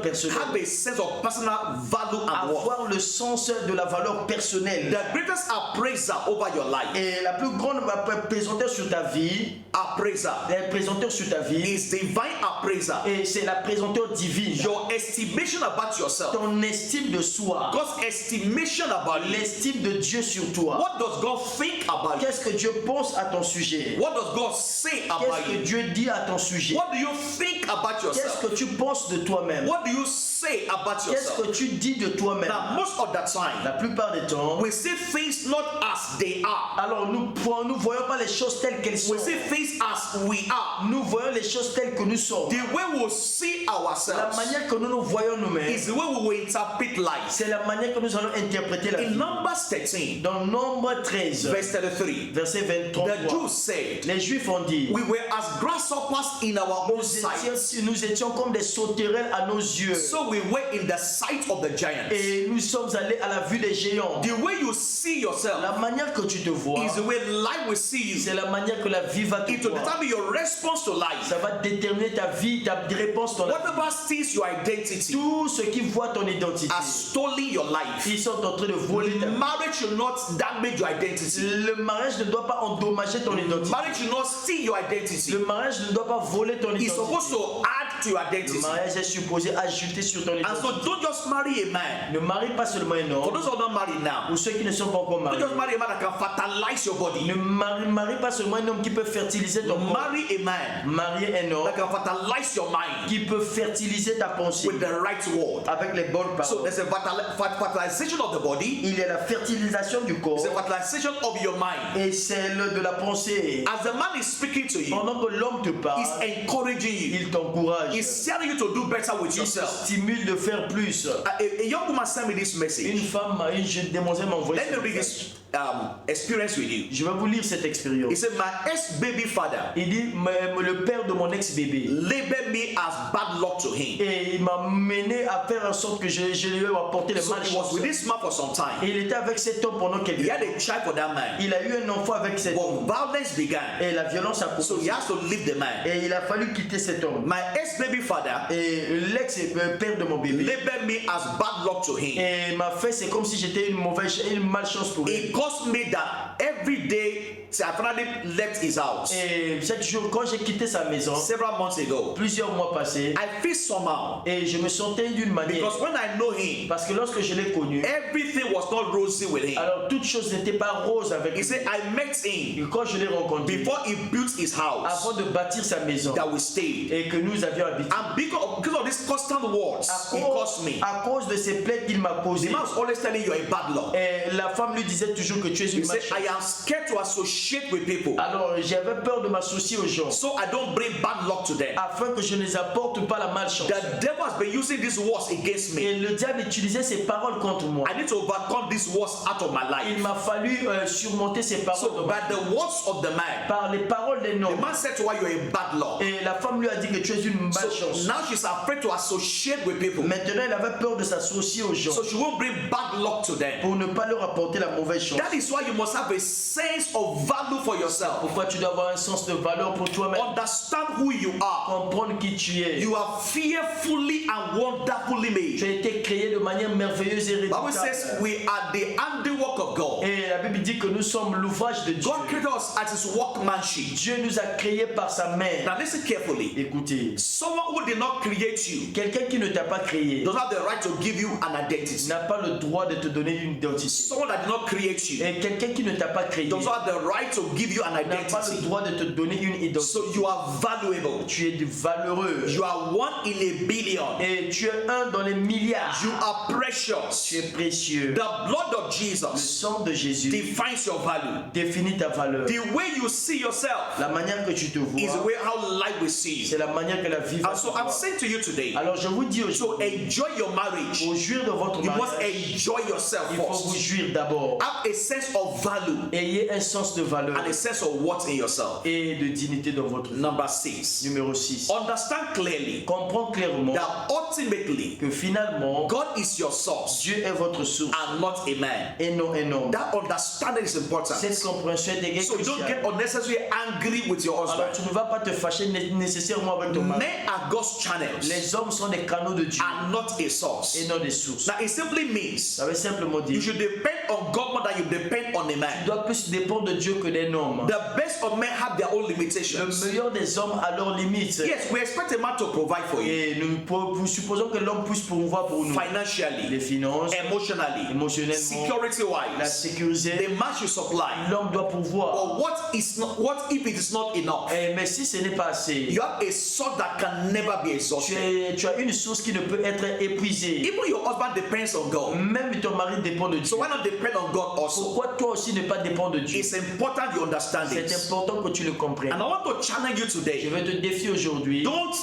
Speaker 2: personnelle.
Speaker 1: Have a sense of personal value and worth.
Speaker 2: Avoir le sens de la valeur personnelle.
Speaker 1: The greatest appraiser over your life,
Speaker 2: Et la plus grande présenteur sur ta vie,
Speaker 1: appraiser,
Speaker 2: la présenteur sur ta vie,
Speaker 1: is divine appraiser.
Speaker 2: et c'est la présenteur divine.
Speaker 1: Your estimation about yourself,
Speaker 2: Ton estime de soi,
Speaker 1: God's estimation about you.
Speaker 2: l'estime de Dieu sur toi.
Speaker 1: What does God think about you?
Speaker 2: Qu'est-ce que Dieu pense à ton sujet?
Speaker 1: What does God say about
Speaker 2: Qu'est-ce que
Speaker 1: you?
Speaker 2: Dieu dit à ton sujet?
Speaker 1: What do you think about
Speaker 2: Qu'est-ce
Speaker 1: yourself?
Speaker 2: que tu penses de toi-même?
Speaker 1: What do you say about
Speaker 2: Qu'est-ce
Speaker 1: yourself?
Speaker 2: que tu dis de toi-même?
Speaker 1: Now, most of the
Speaker 2: La
Speaker 1: time,
Speaker 2: plupart des temps,
Speaker 1: we see things not as they are.
Speaker 2: alors nous voyons pas les choses telles qu'elles sont.
Speaker 1: We see things as we are.
Speaker 2: Nous voyons les choses telles que nous sommes.
Speaker 1: The way we will see
Speaker 2: La
Speaker 1: ourselves
Speaker 2: manière que nous nous voyons nous-mêmes,
Speaker 1: is the way we will interpret life.
Speaker 2: c'est la manière que nous allons interpréter la
Speaker 1: In
Speaker 2: vie.
Speaker 1: Numbers 13,
Speaker 2: Dans Nombre 13,
Speaker 1: verse 33,
Speaker 2: verset 23,
Speaker 1: the Jews said,
Speaker 2: les Juifs ont dit,
Speaker 1: we were as grasshoppers in our own sight,
Speaker 2: nous étions comme des sauterelles à nos yeux.
Speaker 1: so we were in the sight of the giants.
Speaker 2: Et nous sommes allés à la vue des géants.
Speaker 1: The way you see yourself
Speaker 2: La manière que tu te vois,
Speaker 1: is the way life will see you.
Speaker 2: c'est la manière que la vie va te
Speaker 1: It will
Speaker 2: voir.
Speaker 1: determine your response to life.
Speaker 2: Ça va déterminer ta vie, ta réponse dans la vie.
Speaker 1: Whatever steals your identity
Speaker 2: Tout ce qui voit ton identité,
Speaker 1: has stolen your life.
Speaker 2: ils sont en train de voler ta vie.
Speaker 1: Marriage should not damage your identity.
Speaker 2: Le mariage ne doit pas endommager ton identité.
Speaker 1: Marriage should not steal your identity.
Speaker 2: Le mariage ne doit pas voler ton
Speaker 1: It's
Speaker 2: identité.
Speaker 1: supposed to add to your
Speaker 2: Le
Speaker 1: identity.
Speaker 2: mariage est supposé ajouter sur ton
Speaker 1: And
Speaker 2: identité.
Speaker 1: so don't just marry a man.
Speaker 2: Ne marie pas seulement un
Speaker 1: For
Speaker 2: homme.
Speaker 1: those who are not married now,
Speaker 2: Pour ceux qui ne sont pas encore
Speaker 1: don't
Speaker 2: mariés.
Speaker 1: just marry a man that can fertilize your body.
Speaker 2: Ne marie pas seulement un homme qui peut fertiliser ton corps.
Speaker 1: Marry a man
Speaker 2: Marier un homme
Speaker 1: that can fertilize your mind
Speaker 2: qui peut fertiliser ta pensée
Speaker 1: with the right word.
Speaker 2: avec les bonnes
Speaker 1: So
Speaker 2: paroles.
Speaker 1: there's a fertilization of the body,
Speaker 2: Il y a la fertilisation du corps
Speaker 1: there's a fertilization of your mind.
Speaker 2: et celle de la pensée.
Speaker 1: As the man is speaking to you,
Speaker 2: Pendant que l'homme te parle,
Speaker 1: he's encouraging you.
Speaker 2: il t'encourage.
Speaker 1: He's telling you to do better with
Speaker 2: Il te
Speaker 1: yourself.
Speaker 2: stimule de faire plus.
Speaker 1: A young woman sent me this
Speaker 2: Une
Speaker 1: message.
Speaker 2: femme, une jeune demoiselle m'a envoyé
Speaker 1: Let me
Speaker 2: ce
Speaker 1: read
Speaker 2: message.
Speaker 1: this experience with you.
Speaker 2: Je vais vous lire cette
Speaker 1: He
Speaker 2: expérience.
Speaker 1: said, my ex-baby father
Speaker 2: Il dit, le père de mon ex-bébé.
Speaker 1: labeled me as bad luck to him.
Speaker 2: Et il m'a mené à faire en sorte que je lui ai apporté les
Speaker 1: So he was
Speaker 2: malchance.
Speaker 1: with this man for some
Speaker 2: Et
Speaker 1: time.
Speaker 2: il était avec cet homme pendant
Speaker 1: He
Speaker 2: quelques
Speaker 1: had
Speaker 2: temps.
Speaker 1: a child for that man.
Speaker 2: Il a eu un enfant avec cet homme.
Speaker 1: But violence began.
Speaker 2: Et la violence a
Speaker 1: So
Speaker 2: commencé.
Speaker 1: he has to leave the man.
Speaker 2: Et il a fallu quitter cet homme.
Speaker 1: My ex-baby father
Speaker 2: Et l'ex-père de mon bébé.
Speaker 1: labeled me as bad luck to him.
Speaker 2: Et m'a fait, c'est comme si j'étais une malchance pour lui.
Speaker 1: It caused me that every day, see, I finally left his house
Speaker 2: Et chaque jour, quand j'ai quitté sa maison,
Speaker 1: several months ago.
Speaker 2: plusieurs mois passés,
Speaker 1: I feel somehow
Speaker 2: et je me sentais d'une manière.
Speaker 1: because when I know him,
Speaker 2: Parce que lorsque je l'ai connu,
Speaker 1: everything was not rosy with him.
Speaker 2: alors toute chose n'était pas rose avec
Speaker 1: He
Speaker 2: lui.
Speaker 1: said, I met him
Speaker 2: Et quand je l'ai rencontré,
Speaker 1: before he built his house
Speaker 2: avant de bâtir sa maison,
Speaker 1: that we stayed.
Speaker 2: et que nous avions habité,
Speaker 1: And because of these constant words he caused me,
Speaker 2: à cause de ces plaies qu'il m'a
Speaker 1: the
Speaker 2: causées,
Speaker 1: man was always telling you a bad luck.
Speaker 2: et la femme lui disait toujours que tu es
Speaker 1: He
Speaker 2: une
Speaker 1: said,
Speaker 2: malchance.
Speaker 1: I am scared to associate with people,
Speaker 2: Alors j'avais peur de m'associer aux gens,
Speaker 1: so I don't bring bad luck to them.
Speaker 2: afin que je ne les apporte pas la malchance.
Speaker 1: The devil has been using these words against me.
Speaker 2: Et le diable utilisait ces paroles contre moi.
Speaker 1: I need to overcome these words out of my
Speaker 2: Il
Speaker 1: life.
Speaker 2: m'a fallu surmonter ces paroles
Speaker 1: So
Speaker 2: de
Speaker 1: by the words of the man,
Speaker 2: par les paroles des
Speaker 1: the
Speaker 2: noms.
Speaker 1: man said to her, you're a bad luck.
Speaker 2: Et la femme lui a dit que tu es une
Speaker 1: So
Speaker 2: malchance.
Speaker 1: now she's afraid to associate with people.
Speaker 2: Maintenant, elle avait peur de s'associer aux gens
Speaker 1: So she won't bring bad luck to them.
Speaker 2: pour ne pas leur apporter la mauvaise chance.
Speaker 1: That is why you must have a sense of value for yourself.
Speaker 2: Pourquoi tu dois avoir un sens de valeur pour toi-même?
Speaker 1: Understand who you are.
Speaker 2: Comprendre qui tu es.
Speaker 1: You are fearfully and wonderfully
Speaker 2: Tu
Speaker 1: made.
Speaker 2: as été créé de manière merveilleuse et
Speaker 1: Bible says
Speaker 2: redoutable.
Speaker 1: we are the handiwork of God.
Speaker 2: Et la Bible dit que nous sommes l'ouvrage de Dieu.
Speaker 1: God created us at his workmanship.
Speaker 2: Dieu nous a créés par sa main.
Speaker 1: Now listen carefully.
Speaker 2: Écoutez,
Speaker 1: Someone who did not create you
Speaker 2: quelqu'un qui ne t'a pas créé
Speaker 1: does not have the right to give you an identity.
Speaker 2: n'a pas le droit de te donner une identité.
Speaker 1: Someone that did not create you
Speaker 2: Et quelqu'un qui ne t'a pas créé
Speaker 1: does not have the right to give you an
Speaker 2: n'a pas le
Speaker 1: identity.
Speaker 2: droit de te donner une identité.
Speaker 1: So you are valuable.
Speaker 2: Tu es valeureux.
Speaker 1: You are 1 in a billion.
Speaker 2: Et tu es un dans les milliards.
Speaker 1: You are precious.
Speaker 2: Tu es précieux.
Speaker 1: The blood of
Speaker 2: Le
Speaker 1: Jesus
Speaker 2: sang de Jésus
Speaker 1: defines your value.
Speaker 2: définit ta valeur.
Speaker 1: The way you see yourself
Speaker 2: La manière que tu te
Speaker 1: is the
Speaker 2: vois,
Speaker 1: way how life will see
Speaker 2: c'est
Speaker 1: you.
Speaker 2: la manière que la vie va
Speaker 1: And
Speaker 2: te
Speaker 1: so I'm
Speaker 2: voir.
Speaker 1: saying to you today,
Speaker 2: Alors je vous dis
Speaker 1: to
Speaker 2: aujourd'hui,
Speaker 1: enjoy your marriage,
Speaker 2: pour jouir de votre
Speaker 1: you must
Speaker 2: mariage,
Speaker 1: enjoy yourself
Speaker 2: il faut vous
Speaker 1: first.
Speaker 2: jouir d'abord.
Speaker 1: Have a sense of value
Speaker 2: Ayez un sens de valeur
Speaker 1: and a sense of worth in yourself.
Speaker 2: et de dignité dans votre vie.
Speaker 1: Number 6.
Speaker 2: Numéro 6.
Speaker 1: Understand clearly
Speaker 2: Comprends clairement
Speaker 1: that ultimately
Speaker 2: que finalement,
Speaker 1: God is your source
Speaker 2: Dieu est votre source
Speaker 1: and not a man.
Speaker 2: et non un homme.
Speaker 1: That understanding is important.
Speaker 2: Cette compréhension est
Speaker 1: So you don't
Speaker 2: cruciale.
Speaker 1: get unnecessarily angry with your
Speaker 2: Alors
Speaker 1: husband.
Speaker 2: tu ne vas pas te fâcher nécessairement avec ton mari.
Speaker 1: Men are God's channels
Speaker 2: Les hommes sont des canaux de Dieu
Speaker 1: and not a
Speaker 2: et
Speaker 1: source.
Speaker 2: non des sources.
Speaker 1: Now it simply means
Speaker 2: Ça veut simplement
Speaker 1: you
Speaker 2: dire
Speaker 1: should depend on God more than you depend on a
Speaker 2: tu
Speaker 1: man.
Speaker 2: dois plus dépendre de Dieu que d'un homme.
Speaker 1: The best of men have their own
Speaker 2: Le
Speaker 1: limitations.
Speaker 2: meilleur des hommes a leurs limites.
Speaker 1: Yes, we expect a man to provide for you
Speaker 2: Et nous supposons que l'homme puisse pourvoir pour nous. Les
Speaker 1: financially,
Speaker 2: finances,
Speaker 1: emotionally,
Speaker 2: émotionnellement,
Speaker 1: security
Speaker 2: la
Speaker 1: wise.
Speaker 2: sécurité.
Speaker 1: The man should supply.
Speaker 2: L'homme doit pourvoir.
Speaker 1: But what if it is not enough?
Speaker 2: Mais si ce n'est pas assez,
Speaker 1: You have a source that can never be exhausted.
Speaker 2: tu as une source qui ne peut être épuisée.
Speaker 1: Even your husband depends on God.
Speaker 2: Même ton mari dépend de Dieu.
Speaker 1: So why not depend on God also?
Speaker 2: Pourquoi toi aussi ne pas dépendre de Dieu?
Speaker 1: It's important you understand
Speaker 2: C'est
Speaker 1: this.
Speaker 2: important que tu le comprennes.
Speaker 1: And I want to challenge you
Speaker 2: Je
Speaker 1: today.
Speaker 2: vais te défier aujourd'hui.
Speaker 1: Don't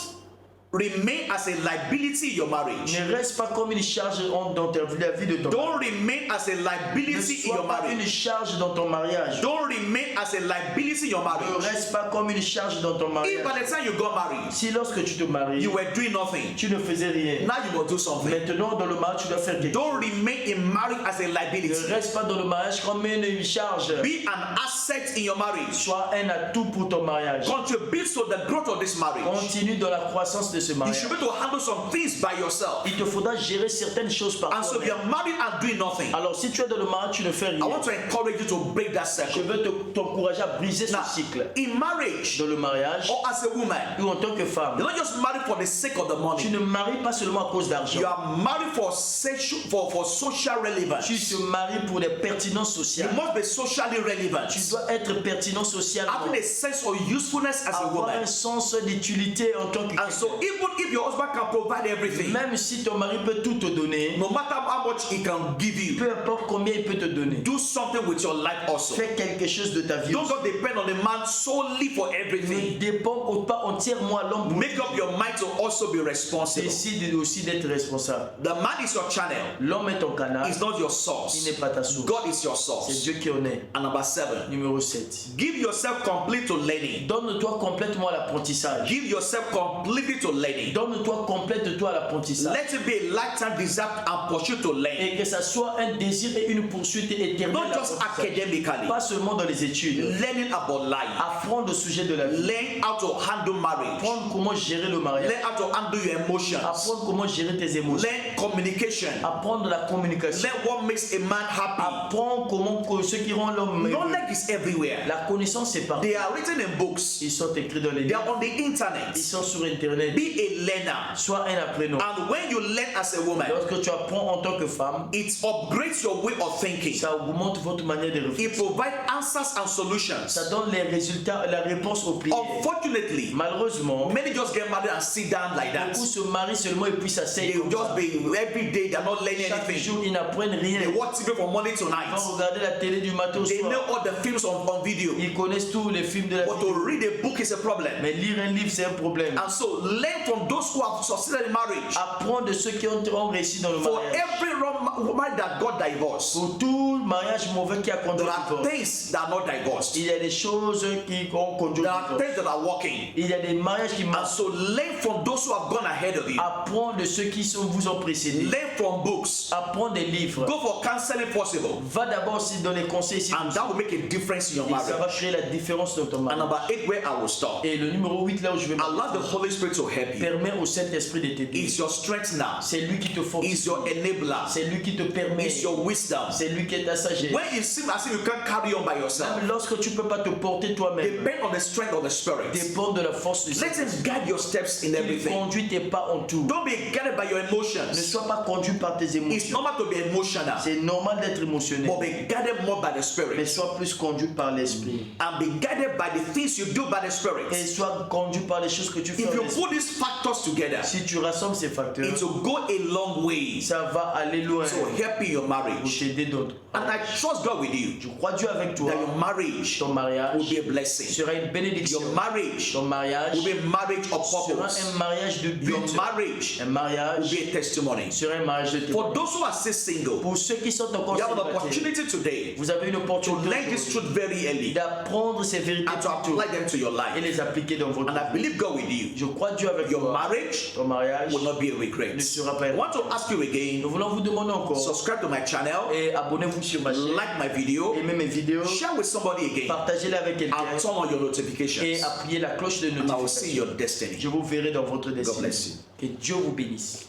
Speaker 1: remain as a liability in your marriage.
Speaker 2: Ne reste pas comme une charge dans la vie de ton mari.
Speaker 1: Don't remain as a
Speaker 2: Ne
Speaker 1: liability in
Speaker 2: sois
Speaker 1: your
Speaker 2: pas une
Speaker 1: marriage.
Speaker 2: charge dans ton mariage.
Speaker 1: Don't remain as a liability in your
Speaker 2: Ne
Speaker 1: marriage.
Speaker 2: reste pas comme une charge dans ton
Speaker 1: If
Speaker 2: mariage.
Speaker 1: by the time you got married,
Speaker 2: Si lorsque tu te maries,
Speaker 1: you were doing nothing,
Speaker 2: tu ne faisais rien.
Speaker 1: now you must do something.
Speaker 2: Maintenant, dans le mariage, tu dois faire quelque chose.
Speaker 1: Don't remain in marriage as a
Speaker 2: Ne
Speaker 1: liability.
Speaker 2: reste pas dans le mariage comme une charge.
Speaker 1: Be an asset in your marriage.
Speaker 2: Sois un atout pour ton mariage.
Speaker 1: Contribute to the growth of this marriage.
Speaker 2: Continue dans la croissance de ce
Speaker 1: You
Speaker 2: mariage.
Speaker 1: should be able to handle some things by yourself.
Speaker 2: Il te faudra gérer certaines choses par
Speaker 1: And so if
Speaker 2: toi-même.
Speaker 1: you're married and doing nothing,
Speaker 2: Alors, si tu es dans le mariage, tu ne fais
Speaker 1: I
Speaker 2: rien.
Speaker 1: want to encourage you to break that
Speaker 2: Je
Speaker 1: circle.
Speaker 2: veux t'encourager à briser ce
Speaker 1: Now,
Speaker 2: cycle.
Speaker 1: in marriage
Speaker 2: Dans le mariage,
Speaker 1: or as a woman,
Speaker 2: ou en tant que femme,
Speaker 1: you're not just married for the sake of the
Speaker 2: tu
Speaker 1: money.
Speaker 2: ne maries pas seulement à cause d'argent.
Speaker 1: You are married for social relevance.
Speaker 2: Tu te maries pour des pertinences
Speaker 1: You
Speaker 2: sociales.
Speaker 1: must be socially relevant.
Speaker 2: Tu dois être pertinent socialement.
Speaker 1: Having a sense of usefulness as a
Speaker 2: Avoir
Speaker 1: woman.
Speaker 2: un sens d'utilité en tant que
Speaker 1: And so
Speaker 2: quelqu'un.
Speaker 1: even if your husband can provide everything,
Speaker 2: Même si ton mari peut tout te donner,
Speaker 1: no matter how much he can give you,
Speaker 2: peu importe combien il peut te donner,
Speaker 1: do something with your life also.
Speaker 2: fais quelque chose de ta vie.
Speaker 1: Don't just depend on the man solely for
Speaker 2: Ne
Speaker 1: everything.
Speaker 2: dépends pas entièrement à l'homme.
Speaker 1: Make up your mind to also be responsible.
Speaker 2: Décide aussi d'être responsable.
Speaker 1: The man is your channel.
Speaker 2: L'homme est ton canal,
Speaker 1: It's not your
Speaker 2: il
Speaker 1: source.
Speaker 2: n'est pas ta source.
Speaker 1: God is your
Speaker 2: C'est
Speaker 1: source.
Speaker 2: Dieu qui en est.
Speaker 1: And number 7,
Speaker 2: Numéro 7.
Speaker 1: give yourself complete to learning.
Speaker 2: Donne-toi complètement à l'apprentissage.
Speaker 1: Give yourself completely to learning.
Speaker 2: Donne-toi complètement à l'apprentissage.
Speaker 1: Let it be a lifetime desire and pursuit to learn.
Speaker 2: Et que ça soit un désir et une poursuite éternelle.
Speaker 1: Not just
Speaker 2: d'apprentissage.
Speaker 1: academically.
Speaker 2: Pas seulement dans les études.
Speaker 1: Learning about life.
Speaker 2: Apprendre au sujet de la vie.
Speaker 1: Learn how to handle marriage.
Speaker 2: Apprendre comment gérer le mariage.
Speaker 1: Learn how to handle your emotions.
Speaker 2: Apprendre comment gérer tes émotions.
Speaker 1: Learn communication.
Speaker 2: Apprendre la communication.
Speaker 1: Learn what makes a man happy.
Speaker 2: Apprendre comment ce qui rend l'homme heureux.
Speaker 1: Knowledge is everywhere.
Speaker 2: La connaissance c'est partout.
Speaker 1: They are written in books.
Speaker 2: Ils sont écrits dans les
Speaker 1: They
Speaker 2: livres.
Speaker 1: are on the internet.
Speaker 2: Ils sont sur internet.
Speaker 1: Be a learner.
Speaker 2: Sois un apprenant.
Speaker 1: And when you learn as a woman,
Speaker 2: Lorsque tu apprends en tant que femme,
Speaker 1: it upgrades your way of thinking.
Speaker 2: ça augmente votre manière de réfléchir.
Speaker 1: It provides answers and solutions.
Speaker 2: Ça donne les résultats, la réponse aux prières.
Speaker 1: Unfortunately,
Speaker 2: Malheureusement,
Speaker 1: many just get married and sit down like that.
Speaker 2: beaucoup se marient seulement et puis s'asseyent.
Speaker 1: They
Speaker 2: comme
Speaker 1: just
Speaker 2: ça.
Speaker 1: be every day, they're not learning
Speaker 2: Chaque
Speaker 1: anything.
Speaker 2: jour, ils n'apprennent rien.
Speaker 1: They watch TV from morning to
Speaker 2: Ils
Speaker 1: night.
Speaker 2: vont regarder la télé du matin au
Speaker 1: They know
Speaker 2: soir.
Speaker 1: all the films on video.
Speaker 2: Ils connaissent tous les films de la
Speaker 1: But
Speaker 2: vie.
Speaker 1: to read a book is a problem.
Speaker 2: Mais lire un livre, c'est un problème.
Speaker 1: And so learn from those who have succeeded in marriage.
Speaker 2: Apprends de ceux qui ont réussi dans le
Speaker 1: For
Speaker 2: mariage.
Speaker 1: every wrong woman that got divorced,
Speaker 2: Pour tout mariage mauvais qui a conduit
Speaker 1: there
Speaker 2: au
Speaker 1: are
Speaker 2: divorce,
Speaker 1: things that are not divorced.
Speaker 2: il y a des choses qui ont conduit
Speaker 1: There
Speaker 2: au
Speaker 1: are
Speaker 2: divorce.
Speaker 1: things that are working.
Speaker 2: Il y a des mariages qui
Speaker 1: And
Speaker 2: marchent.
Speaker 1: so learn from those who have gone ahead of you.
Speaker 2: Apprends de ceux qui vous ont précédés.
Speaker 1: Learn from books.
Speaker 2: Apprends des livres.
Speaker 1: Go for counseling possible.
Speaker 2: Va d'abord aussi dans les conseils si
Speaker 1: And that will make a difference in your
Speaker 2: et ça va
Speaker 1: marriage.
Speaker 2: créer la différence dans ton
Speaker 1: And
Speaker 2: mariage.
Speaker 1: number 8, where I will stop.
Speaker 2: Et le numéro 8, là où je vais
Speaker 1: Allow the Holy Spirit to help you.
Speaker 2: permet au Saint-Esprit de t'aider.
Speaker 1: It's your strength now.
Speaker 2: C'est lui qui te
Speaker 1: It's
Speaker 2: fortifie.
Speaker 1: your enabler.
Speaker 2: C'est lui qui te permet.
Speaker 1: It's your wisdom.
Speaker 2: C'est lui qui est ta sagesse.
Speaker 1: When it seems as if you can't carry on by yourself,
Speaker 2: Même lorsque tu ne peux pas te porter toi-même,
Speaker 1: depend on the strength of the Spirit.
Speaker 2: dépend de la force du
Speaker 1: Let
Speaker 2: Saint-Esprit.
Speaker 1: Him guide your steps in
Speaker 2: Il
Speaker 1: everything.
Speaker 2: conduit tes pas en tout.
Speaker 1: Don't be guided by your
Speaker 2: Ne
Speaker 1: emotions.
Speaker 2: sois pas conduit par tes
Speaker 1: It's
Speaker 2: émotions.
Speaker 1: normal to be emotional,
Speaker 2: C'est normal d'être émotionnel.
Speaker 1: but be guided more by the
Speaker 2: Mais
Speaker 1: Spirit.
Speaker 2: sois plus conduit par l'Esprit.
Speaker 1: And be guided by the things you do by the
Speaker 2: Et
Speaker 1: Spirit.
Speaker 2: sois conduit par les choses que tu fais.
Speaker 1: If
Speaker 2: en
Speaker 1: you
Speaker 2: l'Esprit.
Speaker 1: put these factors together,
Speaker 2: Si tu rassembles ces facteurs,
Speaker 1: it will go a long way
Speaker 2: ça va aller loin
Speaker 1: to help in your
Speaker 2: pour
Speaker 1: marriage.
Speaker 2: t'aider d'autres.
Speaker 1: And I trust God with you
Speaker 2: Je crois Dieu avec toi.
Speaker 1: that your marriage
Speaker 2: Ton mariage
Speaker 1: will be a blessing.
Speaker 2: sera une bénédiction.
Speaker 1: Your marriage
Speaker 2: Ton mariage
Speaker 1: will be a marriage of
Speaker 2: sera
Speaker 1: purpose.
Speaker 2: un mariage de but.
Speaker 1: Your marriage
Speaker 2: Un
Speaker 1: will
Speaker 2: mariage
Speaker 1: be a testimony.
Speaker 2: sera un mariage de
Speaker 1: For
Speaker 2: témoignage.
Speaker 1: those who are still single,
Speaker 2: Pour ceux qui sont encore
Speaker 1: you have an
Speaker 2: célibataires,
Speaker 1: opportunity today
Speaker 2: vous avez une
Speaker 1: to
Speaker 2: opportunité
Speaker 1: learn this truth very early
Speaker 2: d'apprendre ces vérités
Speaker 1: and to
Speaker 2: plus tôt
Speaker 1: apply them to your
Speaker 2: et
Speaker 1: life.
Speaker 2: les appliquer dans votre
Speaker 1: And I
Speaker 2: vie.
Speaker 1: believe God with you.
Speaker 2: Je crois Dieu avec
Speaker 1: Your
Speaker 2: toi.
Speaker 1: marriage
Speaker 2: Ton mariage
Speaker 1: will not be a regret.
Speaker 2: ne sera pas
Speaker 1: I want to ask you again,
Speaker 2: Nous voulons vous demander encore
Speaker 1: subscribe to my channel,
Speaker 2: et abonnez-vous sur ma chaîne,
Speaker 1: like my video,
Speaker 2: aimez mes vidéos,
Speaker 1: share with somebody again,
Speaker 2: partagez-les avec quelqu'un
Speaker 1: and turn on your
Speaker 2: et
Speaker 1: notifications.
Speaker 2: appuyez la cloche de
Speaker 1: And I will see
Speaker 2: notification.
Speaker 1: your destiny.
Speaker 2: Je vous verrai dans votre
Speaker 1: bless
Speaker 2: destinée. Que Dieu vous bénisse.